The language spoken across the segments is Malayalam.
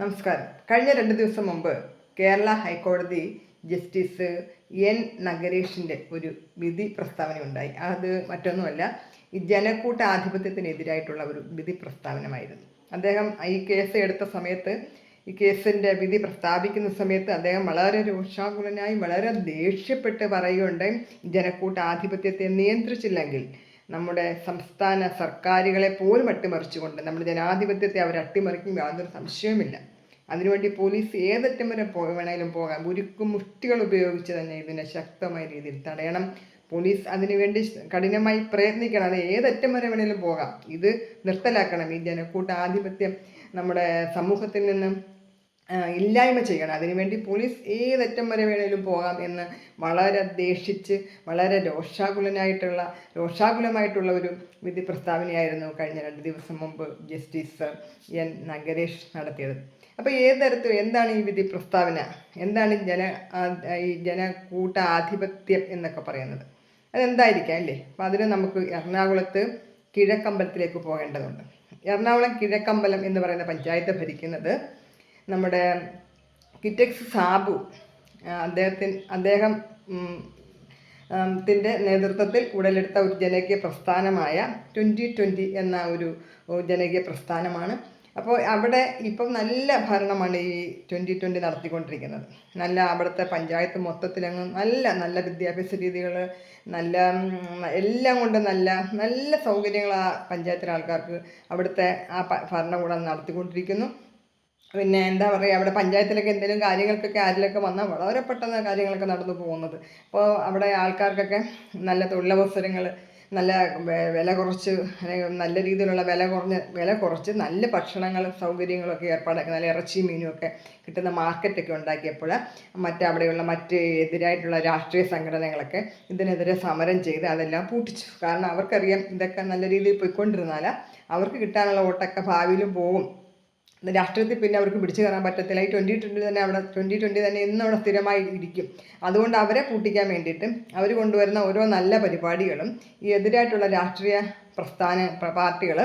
നമസ്കാരം. കഴിഞ്ഞ 2 ദിവസം മുമ്പ് കേരള ഹൈക്കോടതി ജസ്റ്റിസ് എൻ നഗരേഷിൻ്റെ ഒരു വിധി പ്രസ്താവനയുണ്ടായി. അത് മറ്റൊന്നുമല്ല, ഈ ജനക്കൂട്ടാധിപത്യത്തിനെതിരായിട്ടുള്ള ഒരു വിധി പ്രസ്താവനമായിരുന്നു. അദ്ദേഹം ഈ കേസ് എടുത്ത സമയത്ത്, ഈ കേസിൻ്റെ വിധി പ്രസ്താവിക്കുന്ന സമയത്ത് അദ്ദേഹം വളരെ രോഷാകുലനായി വളരെ ദേഷ്യപ്പെട്ട് പറയുകയുണ്ടായി, ജനക്കൂട്ടാധിപത്യത്തെ നിയന്ത്രിച്ചില്ലെങ്കിൽ നമ്മുടെ സംസ്ഥാന സർക്കാരുകളെ പോലും അട്ടിമറിച്ചുകൊണ്ട് നമ്മുടെ ജനാധിപത്യത്തെ അവർ അട്ടിമറിക്കും, യാതൊരു സംശയവുമില്ല. അതിനുവേണ്ടി പോലീസ് ഏതറ്റം വരെ വേണമെങ്കിലും പോകാം. ഉരുക്കും മുഷ്ടികൾ ഉപയോഗിച്ച് തന്നെ ഇതിനെ ശക്തമായ രീതിയിൽ തടയണം. പോലീസ് അതിനുവേണ്ടി കഠിനമായി പ്രയത്നിക്കണം. അത് ഏതറ്റം വരെ വേണമെങ്കിലും പോകാം. ഇത് നിർത്തലാക്കണം. ഈ ജനക്കൂട്ടാധിപത്യം നമ്മുടെ സമൂഹത്തിൽ നിന്നും ഇല്ലായ്മ ചെയ്യണം. അതിനുവേണ്ടി പോലീസ് ഏതറ്റം വരെ വേണേലും പോകാം എന്ന് വളരെ ദേഷിച്ച് വളരെ രോഷാകുലമായിട്ടുള്ള ഒരു വിധി പ്രസ്താവനയായിരുന്നു കഴിഞ്ഞ 2 ദിവസം മുമ്പ് ജസ്റ്റിസ് എൻ നഗരേഷ് നടത്തിയത്. അപ്പോൾ എന്താണ് ഈ വിധി പ്രസ്താവന, എന്താണ് ഈ ജനക്കൂട്ടാധിപത്യം എന്നൊക്കെ പറയുന്നത്, അതെന്തായിരിക്കാം അല്ലേ? അപ്പം അതിന് നമുക്ക് എറണാകുളത്ത് കിഴക്കമ്പലത്തിലേക്ക് പോകേണ്ടതുണ്ട്. എറണാകുളം കിഴക്കമ്പലം എന്ന് പറയുന്ന പഞ്ചായത്ത് ഭരിക്കുന്നത് നമ്മുടെ കിറ്റക്സ് സാബു അദ്ദേഹത്തിൻ്റെ നേതൃത്വത്തിൽ ഉടലെടുത്ത ഒരു ജനകീയ പ്രസ്ഥാനമായ 2020 എന്ന ഒരു ജനകീയ പ്രസ്ഥാനമാണ്. അപ്പോൾ അവിടെ ഇപ്പം നല്ല ഭരണമാണ് ഈ 2020 നടത്തിക്കൊണ്ടിരിക്കുന്നത്. അവിടുത്തെ പഞ്ചായത്ത് മൊത്തത്തിലങ്ങ് നല്ല വിദ്യാഭ്യാസ രീതികൾ, എല്ലാം കൊണ്ട് നല്ല സൗകര്യങ്ങൾ ആ പഞ്ചായത്തിലെ ആൾക്കാർക്ക് അവിടുത്തെ ആ ഭരണകൂടം നടത്തിക്കൊണ്ടിരിക്കുന്നു. പിന്നെ എന്താ പറയുക, അവിടെ പഞ്ചായത്തിലൊക്കെ എന്തെങ്കിലും കാര്യങ്ങൾക്കൊക്കെ ആരിലൊക്കെ വന്നാൽ വളരെ പെട്ടെന്ന് കാര്യങ്ങളൊക്കെ നടന്നു പോകുന്നത്. അപ്പോൾ അവിടെ ആൾക്കാർക്കൊക്കെ നല്ല തൊഴിലവസരങ്ങൾ, നല്ല വില കുറച്ച്, നല്ല രീതിയിലുള്ള വില കുറച്ച് നല്ല ഭക്ഷണങ്ങൾ സൗകര്യങ്ങളൊക്കെ ഏർപ്പാടാക്കി, നല്ല ഇറച്ചി മീനും ഒക്കെ കിട്ടുന്ന മാർക്കറ്റൊക്കെ ഉണ്ടാക്കിയപ്പോൾ അവിടെയുള്ള എതിരായിട്ടുള്ള രാഷ്ട്രീയ സംഘടനകളൊക്കെ ഇതിനെതിരെ സമരം ചെയ്ത് അതെല്ലാം പൂട്ടിച്ചു. കാരണം അവർക്കറിയാം ഇതൊക്കെ നല്ല രീതിയിൽ പോയിക്കൊണ്ടിരുന്നാൽ അവർക്ക് കിട്ടാനുള്ള വോട്ടൊക്കെ ഭാവിയിലും പോകും. രാഷ്ട്രീയത്തിൽ പിന്നെ അവർക്ക് പിടിച്ചു കയറാൻ പറ്റത്തില്ല. ഈ 2020 തന്നെ ഇന്നും അവിടെ സ്ഥിരമായി ഇരിക്കും. അതുകൊണ്ട് അവരെ പൂട്ടിക്കാൻ വേണ്ടിയിട്ട് അവർ കൊണ്ടുവരുന്ന ഓരോ നല്ല പരിപാടികളും ഈ എതിരായിട്ടുള്ള രാഷ്ട്രീയ പാർട്ടികൾ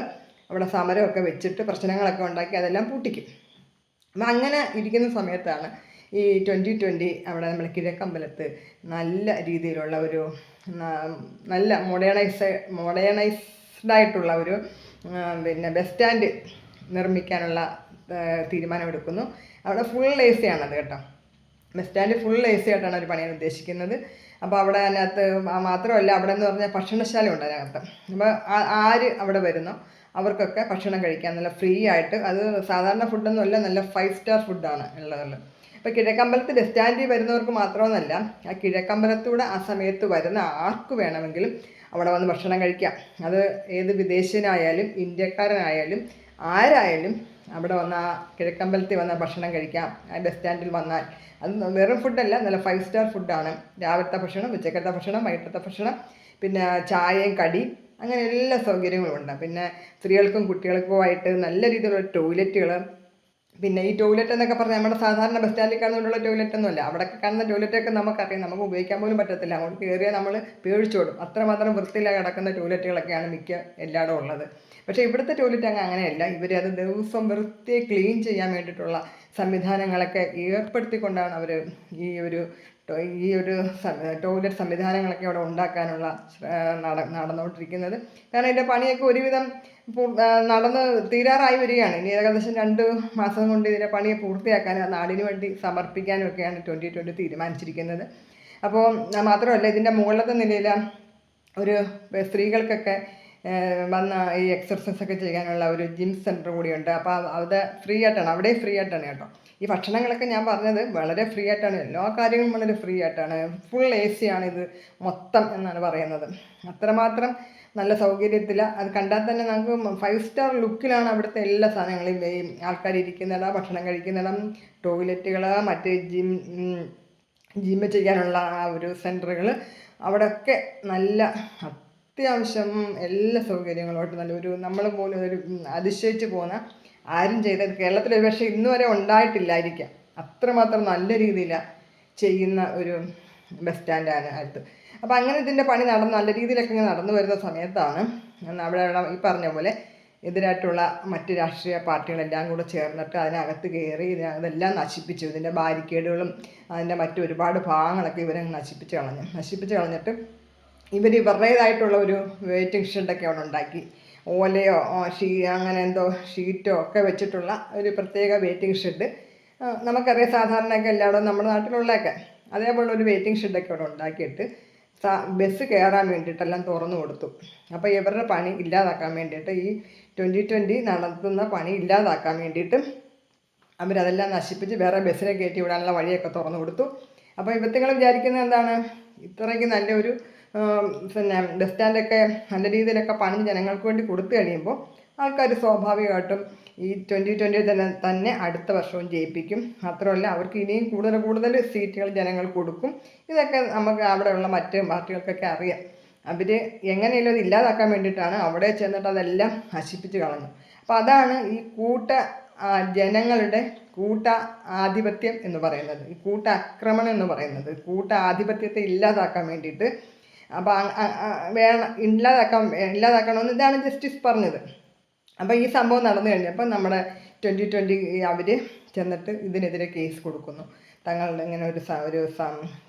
അവിടെ സമരമൊക്കെ വെച്ചിട്ട് പ്രശ്നങ്ങളൊക്കെ ഉണ്ടാക്കി അതെല്ലാം പൂട്ടിക്കും. അപ്പം അങ്ങനെ ഇരിക്കുന്ന സമയത്താണ് ഈ 2020 അവിടെ നമ്മൾ കിഴക്കമ്പലത്ത് നല്ല രീതിയിലുള്ള ഒരു നല്ല മോഡേണൈസ്ഡായിട്ടുള്ള ഒരു ബസ് സ്റ്റാൻഡ് നിർമ്മിക്കാനുള്ള തീരുമാനമെടുക്കുന്നു. അവിടെ ഫുൾ AC ആണത് കേട്ടോ. ബസ് സ്റ്റാൻഡ് ഫുൾ AC ആയിട്ടാണ് അവർ പണിയാൻ ഉദ്ദേശിക്കുന്നത്. അപ്പോൾ അവിടെ അതിനകത്ത് മാത്രമല്ല, അവിടെ എന്ന് പറഞ്ഞാൽ ഭക്ഷണശാല ഉണ്ട് അതിനകത്ത്. അപ്പോൾ ആര് അവിടെ വരുന്നോ അവർക്കൊക്കെ ഭക്ഷണം കഴിക്കാൻ നല്ല ഫ്രീ ആയിട്ട്, അത് സാധാരണ ഫുഡൊന്നും അല്ല, നല്ല 5 സ്റ്റാർ ഫുഡാണ് ഉള്ളത്. ഇപ്പോൾ കിഴക്കമ്പലത്ത് ബസ് സ്റ്റാൻഡിൽ വരുന്നവർക്ക് മാത്രമെന്നല്ല, ആ കിഴക്കമ്പലത്തൂടെ ആ സമയത്ത് വരുന്ന ആർക്ക് വേണമെങ്കിലും അവിടെ വന്ന് ഭക്ഷണം കഴിക്കാം. അത് ഏത് വിദേശിയനായാലും ഇന്ത്യക്കാരനായാലും ആരായാലും അവിടെ വന്ന് ആ കിഴക്കമ്പലത്തിൽ വന്ന ഭക്ഷണം കഴിക്കാം. ആ ബസ് സ്റ്റാൻഡിൽ വന്നാൽ അത് വെറും ഫുഡല്ല, നല്ല 5 സ്റ്റാർ ഫുഡാണ്. രാവിലത്തെ ഭക്ഷണം, ഉച്ചക്കത്തെ ഭക്ഷണം, വൈകിട്ടത്തെ ഭക്ഷണം, പിന്നെ ചായയും കടി, അങ്ങനെ എല്ലാ സൗകര്യങ്ങളും ഉണ്ട്. പിന്നെ സ്ത്രീകൾക്കും കുട്ടികൾക്കുമായിട്ട് നല്ല രീതിയിലുള്ള ടോയ്ലറ്റുകൾ. പിന്നെ ഈ ടോയ്ലറ്റ് എന്നൊക്കെ പറഞ്ഞാൽ നമ്മുടെ സാധാരണ ബസ് സ്റ്റാൻഡിൽ കാണുന്നതിലുള്ള ടോയ്ലറ്റൊന്നുമല്ല. അവിടെയൊക്കെ കാണുന്ന ടോയ്ലറ്റൊക്കെ നമുക്കറിയാം, നമുക്ക് ഉപയോഗിക്കാൻ പോലും പറ്റത്തില്ല. അങ്ങോട്ട് കയറിയാൽ നമ്മൾ പേടിച്ചോടും. അത്രമാത്രം വൃത്തിയില്ലാതെ കിടക്കുന്ന ടോയ്ലറ്റുകളൊക്കെയാണ് എല്ലായിടും ഉള്ളത്. പക്ഷേ ഇവിടുത്തെ ടോയ്ലറ്റ് അങ്ങനെയല്ല. ഇവരത് ദിവസം വൃത്തി ക്ലീൻ ചെയ്യാൻ വേണ്ടിയിട്ടുള്ള സംവിധാനങ്ങളൊക്കെ ഏർപ്പെടുത്തിക്കൊണ്ടാണ് അവർ ഈ ഒരു ടോയ്ലറ്റ് സംവിധാനങ്ങളൊക്കെ അവിടെ ഉണ്ടാക്കാനുള്ള നടന്നുകൊണ്ടിരിക്കുന്നത്. കാരണം ഇതിൻ്റെ പണിയൊക്കെ ഒരുവിധം നടന്ന് തീരാറായി വരികയാണ്. ഇനി ഏകദേശം 2 മാസം കൊണ്ട് ഇതിൻ്റെ പണിയെ പൂർത്തിയാക്കാനും നാടിന് വേണ്ടി സമർപ്പിക്കാനും ഒക്കെയാണ് 2020 തീരുമാനിച്ചിരിക്കുന്നത്. അപ്പോൾ മാത്രമല്ല, ഇതിൻ്റെ മുകളിലത്തെ നിലയിൽ ഒരു സ്ത്രീകൾക്കൊക്കെ വന്ന ഈ എക്സർസൈസൊക്കെ ചെയ്യാനുള്ള ഒരു ജിം സെൻറ്റർ കൂടിയുണ്ട്. അപ്പോൾ അത് ഫ്രീ ആയിട്ടാണ്, അവിടെ ഫ്രീ ആയിട്ടാണ് കേട്ടോ. ഈ ഭക്ഷണങ്ങളൊക്കെ ഞാൻ പറഞ്ഞത് വളരെ ഫ്രീ ആയിട്ടാണ്, എല്ലാ കാര്യങ്ങളും വളരെ ഫ്രീ ആയിട്ടാണ്. ഫുൾ AC ആണ് ഇത് മൊത്തം എന്നാണ് പറയുന്നത്. അത്രമാത്രം നല്ല സൗകര്യത്തിൽ, അത് കണ്ടാൽ തന്നെ നമുക്ക് 5 സ്റ്റാർ ലുക്കിലാണ് അവിടുത്തെ എല്ലാ സാധനങ്ങളും. ആൾക്കാർ ഇരിക്കുന്നിടം, ഭക്ഷണം കഴിക്കുന്നിടം, ടോയ്ലറ്റുകൾ, മറ്റ് ജിമ്മ് ചെയ്യാനുള്ള ആ ഒരു സെൻറ്ററുകൾ, അവിടെയൊക്കെ നല്ല അത്യാവശ്യം എല്ലാ സൗകര്യങ്ങളുമായിട്ട് നമ്മൾ പോലും ഒരു അതിശയിച്ച് പോകുന്ന, ആരും ചെയ്തത് കേരളത്തിൽ ഒരു പക്ഷേ ഇന്ന് വരെ ഉണ്ടായിട്ടില്ലായിരിക്കാം. അത്രമാത്രം നല്ല രീതിയിൽ ചെയ്യുന്ന ഒരു ബസ് സ്റ്റാൻഡാണ് അടുത്ത്. അപ്പോൾ അങ്ങനെ ഇതിൻ്റെ പണി നല്ല രീതിയിലൊക്കെ ഇങ്ങനെ നടന്നു വരുന്ന സമയത്താണ് അവിടെ ഈ പറഞ്ഞ പോലെ എതിരായിട്ടുള്ള മറ്റ് രാഷ്ട്രീയ പാർട്ടികളെല്ലാം കൂടെ ചേർന്നിട്ട് അതിനകത്ത് കയറി ഇതെല്ലാം നശിപ്പിച്ചു. ഇതിൻ്റെ ബാരിക്കേഡുകളും അതിൻ്റെ മറ്റൊരുപാട് ഭാഗങ്ങളൊക്കെ ഇവരങ്ങ് നശിപ്പിച്ച് കളഞ്ഞിട്ട് ഇവരുടേതായിട്ടുള്ള ഒരു വെയിറ്റിംഗ് ഷെഡൊക്കെ അവിടെ ഉണ്ടാക്കി. ഓലയോ അങ്ങനെ എന്തോ ഷീറ്റോ ഒക്കെ വെച്ചിട്ടുള്ള ഒരു പ്രത്യേക വെയിറ്റിംഗ് ഷെഡ്. നമുക്കറിയാം സാധാരണയൊക്കെ എല്ലായിടവും നമ്മുടെ നാട്ടിലുള്ളതൊക്കെ അതേപോലെ ഒരു വെയിറ്റിംഗ് ഷെഡൊക്കെ അവിടെ ഉണ്ടാക്കിയിട്ട് ബസ് കയറാൻ വേണ്ടിയിട്ടെല്ലാം തുറന്നു കൊടുത്തു. അപ്പോൾ ഇവരുടെ പണി ഇല്ലാതാക്കാൻ വേണ്ടിയിട്ട് ഈ 2020 നടത്തുന്ന പണി ഇല്ലാതാക്കാൻ വേണ്ടിയിട്ട് അവരതെല്ലാം നശിപ്പിച്ച് വേറെ ബസ്സിനെ കയറ്റി വിടാനുള്ള വഴിയൊക്കെ തുറന്നു കൊടുത്തു. അപ്പോൾ ഇവത്തുങ്ങൾ വിചാരിക്കുന്നത് എന്താണ്, ഇത്രയ്ക്ക് നല്ലൊരു പിന്നെ ബസ് സ്റ്റാൻഡൊക്കെ നല്ല രീതിയിലൊക്കെ പണിഞ്ഞ് ജനങ്ങൾക്ക് വേണ്ടി കൊടുത്തു കഴിയുമ്പോൾ ആൾക്കാർ സ്വാഭാവികമായിട്ടും ഈ 2020 തന്നെ അടുത്ത വർഷവും ജയിപ്പിക്കും. മാത്രമല്ല അവർക്ക് ഇനിയും കൂടുതൽ സീറ്റുകൾ ജനങ്ങൾ കൊടുക്കും. ഇതൊക്കെ നമുക്ക് അവിടെയുള്ള മറ്റ് പാർട്ടികൾക്കൊക്കെ അറിയാം. അവർ എങ്ങനെയല്ലോ അത് ഇല്ലാതാക്കാൻ വേണ്ടിയിട്ടാണ് അവിടെ ചെന്നിട്ട് അതെല്ലാം നശിപ്പിച്ച് കളഞ്ഞു. അപ്പോൾ അതാണ് ഈ ജനങ്ങളുടെ ആധിപത്യം എന്ന് പറയുന്നത്, ഈ ആക്രമണം എന്ന് പറയുന്നത്. ആധിപത്യത്തെ ഇല്ലാതാക്കാൻ വേണ്ടിയിട്ട് അപ്പോൾ ഇല്ലാതാക്കണമെന്ന് ഇതാണ് ജസ്റ്റിസ് പറഞ്ഞത്. അപ്പോൾ ഈ സംഭവം നടന്നു കഴിഞ്ഞപ്പോൾ നമ്മുടെ 2020 അവർ ചെന്നിട്ട് ഇതിനെതിരെ കേസ് കൊടുക്കുന്നു. തങ്ങളുടെ ഇങ്ങനെ ഒരു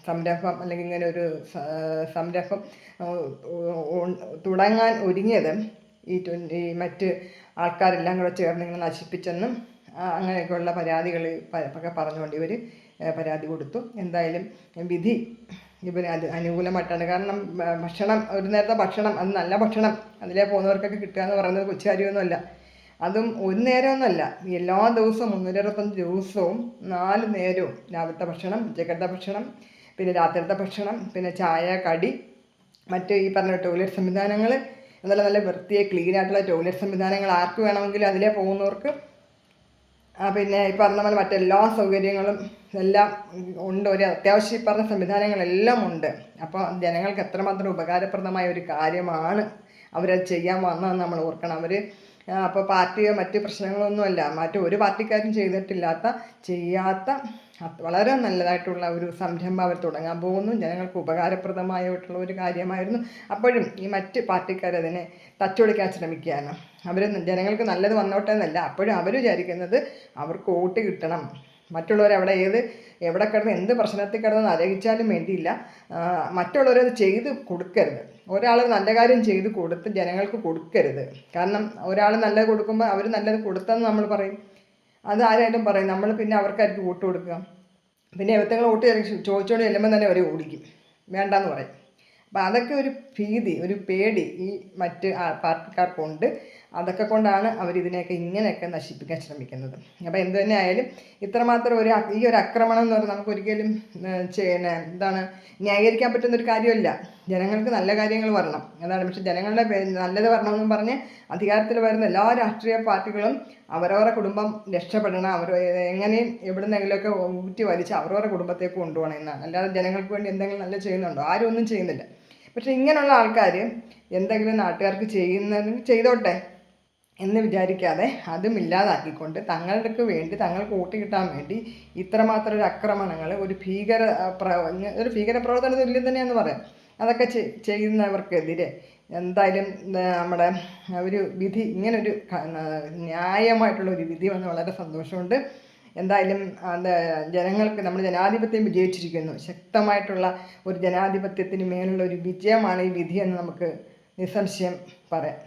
സംരംഭം അല്ലെങ്കിൽ ഇങ്ങനെ ഒരു സംരംഭം തുടങ്ങാൻ ഒരുങ്ങിയത് ഈ മറ്റ് ആൾക്കാരെല്ലാം കൂടെ ചേർന്ന് ഇങ്ങനെ നശിപ്പിച്ചെന്നും അങ്ങനെയൊക്കെയുള്ള പരാതികൾ ഒക്കെ പറഞ്ഞുകൊണ്ട് ഇവർ പരാതി കൊടുത്തു. എന്തായാലും വിധി ഇവന് അനുകൂലമായിട്ടാണ്. കാരണം ഭക്ഷണം, ഒരു നേരത്തെ ഭക്ഷണം, അത് നല്ല ഭക്ഷണം അതിലേ പോകുന്നവർക്കൊക്കെ കിട്ടുക എന്ന് പറയുന്നത് കൊച്ചുകാര്യമൊന്നുമല്ല. അതും ഒരു നേരമൊന്നുമല്ല, എല്ലാ ദിവസവും 365 ദിവസവും 4 നേരവും രാവിലത്തെ ഭക്ഷണം, ഉച്ചക്കത്തെ ഭക്ഷണം, പിന്നെ രാത്രിത്തെ ഭക്ഷണം, പിന്നെ ചായ, കടി, മറ്റ് ഈ പറഞ്ഞ ടോയ്ലറ്റ് സംവിധാനങ്ങൾ, നല്ല വൃത്തിയായി ക്ലീനായിട്ടുള്ള ടോയ്ലറ്റ് സംവിധാനങ്ങൾ ആർക്ക് വേണമെങ്കിലും അതിലേ പോകുന്നവർക്ക്. പിന്നെ ഈ പറഞ്ഞ പോലെ മറ്റെല്ലാ സൗകര്യങ്ങളും എല്ലാം ഉണ്ട്. ഒരു അത്യാവശ്യം ഈ പറഞ്ഞ സംവിധാനങ്ങളെല്ലാം ഉണ്ട്. അപ്പോൾ ജനങ്ങൾക്ക് എത്രമാത്രം ഉപകാരപ്രദമായ ഒരു കാര്യമാണ് അവരത് ചെയ്യാൻ വന്നതെന്ന് നമ്മൾ ഓർക്കണം. അവർ അപ്പോൾ പാർട്ടിയോ മറ്റ് പ്രശ്നങ്ങളൊന്നുമല്ല, ഒരു പാർട്ടിക്കാരും ചെയ്യാത്ത വളരെ നല്ലതായിട്ടുള്ള ഒരു സംരംഭം അവർ തുടങ്ങാൻ പോകുന്നു. ജനങ്ങൾക്ക് ഉപകാരപ്രദമായിട്ടുള്ള ഒരു കാര്യമായിരുന്നു. അപ്പോഴും ഈ മറ്റ് പാർട്ടിക്കാരതിനെ തച്ചുടയ്ക്കാൻ ശ്രമിക്കുകയാണ്. അവർ ജനങ്ങൾക്ക് നല്ലത് വന്നോട്ടെ എന്നല്ല, അപ്പോഴും അവർ വിചാരിക്കുന്നത് അവർക്ക് വോട്ട് കിട്ടണം. മറ്റുള്ളവർ എവിടെ കിടന്ന് എന്ത് പ്രശ്നത്തിൽ കിടന്ന് ആലോചിച്ചാലും വേണ്ടിയില്ല, മറ്റുള്ളവരത് ചെയ്ത് കൊടുക്കരുത്. ഒരാൾ നല്ല കാര്യം ചെയ്ത് കൊടുത്ത് ജനങ്ങൾക്ക് കൊടുക്കരുത്. കാരണം ഒരാൾ നല്ലത് കൊടുക്കുമ്പോൾ അവർ നല്ലത് കൊടുത്തെന്ന് നമ്മൾ പറയും, അത് ആരായാലും പറയും. നമ്മൾ പിന്നെ അവർക്കായിരിക്കും വോട്ട് കൊടുക്കുക. പിന്നെ എവത്തങ്ങൾ വോട്ട് ചോദിച്ചോണ്ട് ചെല്ലുമ്പോൾ തന്നെ അവർ ഓടിക്കും, വേണ്ടാന്ന് പറയും. അപ്പം അതൊക്കെ ഒരു ഭീതി, ഒരു പേടി ഈ മറ്റ് പാർട്ടിക്കാർക്കുണ്ട്. അതൊക്കെ കൊണ്ടാണ് അവരിതിനെയൊക്കെ ഇങ്ങനെയൊക്കെ നശിപ്പിക്കാൻ ശ്രമിക്കുന്നത്. അപ്പോൾ എന്തു തന്നെ ആയാലും ഇത്രമാത്രം ഈ ഒരു ആക്രമണം എന്ന് പറഞ്ഞാൽ നമുക്കൊരിക്കലും ന്യായീകരിക്കാൻ പറ്റുന്നൊരു കാര്യമല്ല. ജനങ്ങൾക്ക് നല്ല കാര്യങ്ങൾ വരണം, അതാണ്. പക്ഷെ ജനങ്ങളുടെ നല്ലത് വരണമെന്നും പറഞ്ഞ് അധികാരത്തിൽ വരുന്ന എല്ലാ രാഷ്ട്രീയ പാർട്ടികളും അവരവരുടെ കുടുംബം രക്ഷപ്പെടണം, എങ്ങനെയും എവിടുന്നെങ്കിലുമൊക്കെ ഊറ്റി വലിച്ച് അവരവരുടെ കുടുംബത്തേക്ക് കൊണ്ടുപോകണം എന്നാണ്. അല്ലാതെ ജനങ്ങൾക്ക് വേണ്ടി എന്തെങ്കിലും നല്ല ചെയ്യുന്നുണ്ടോ? ആരും ഒന്നും ചെയ്യുന്നില്ല. പക്ഷെ ഇങ്ങനെയുള്ള ആൾക്കാർ എന്തെങ്കിലും നാട്ടുകാർക്ക് ചെയ്തോട്ടെ എന്ന് വിചാരിക്കാതെ അതും ഇല്ലാതാക്കിക്കൊണ്ട് തങ്ങൾക്ക് വേണ്ടി, തങ്ങൾക്ക് വോട്ട് കിട്ടാൻ വേണ്ടി ഇത്രമാത്രം ഒരു ആക്രമണങ്ങൾ, ഒരു ഭീകരപ്രവർത്തന തുല്യം തന്നെയെന്ന് പറയാം. അതൊക്കെ ചെയ്യുന്നവർക്കെതിരെ എന്തായാലും നമ്മുടെ ഒരു വിധി, ഇങ്ങനൊരു ന്യായമായിട്ടുള്ള ഒരു വിധി വന്ന് വളരെ സന്തോഷമുണ്ട്. എന്തായാലും ജനങ്ങൾക്ക് നമ്മുടെ ജനാധിപത്യം വിജയിച്ചിരിക്കുന്നു. ശക്തമായിട്ടുള്ള ഒരു ജനാധിപത്യത്തിന് മേലുള്ള ഒരു വിജയമാണ് ഈ വിധിയെന്ന് നമുക്ക് നിസ്സംശയം പറയാം.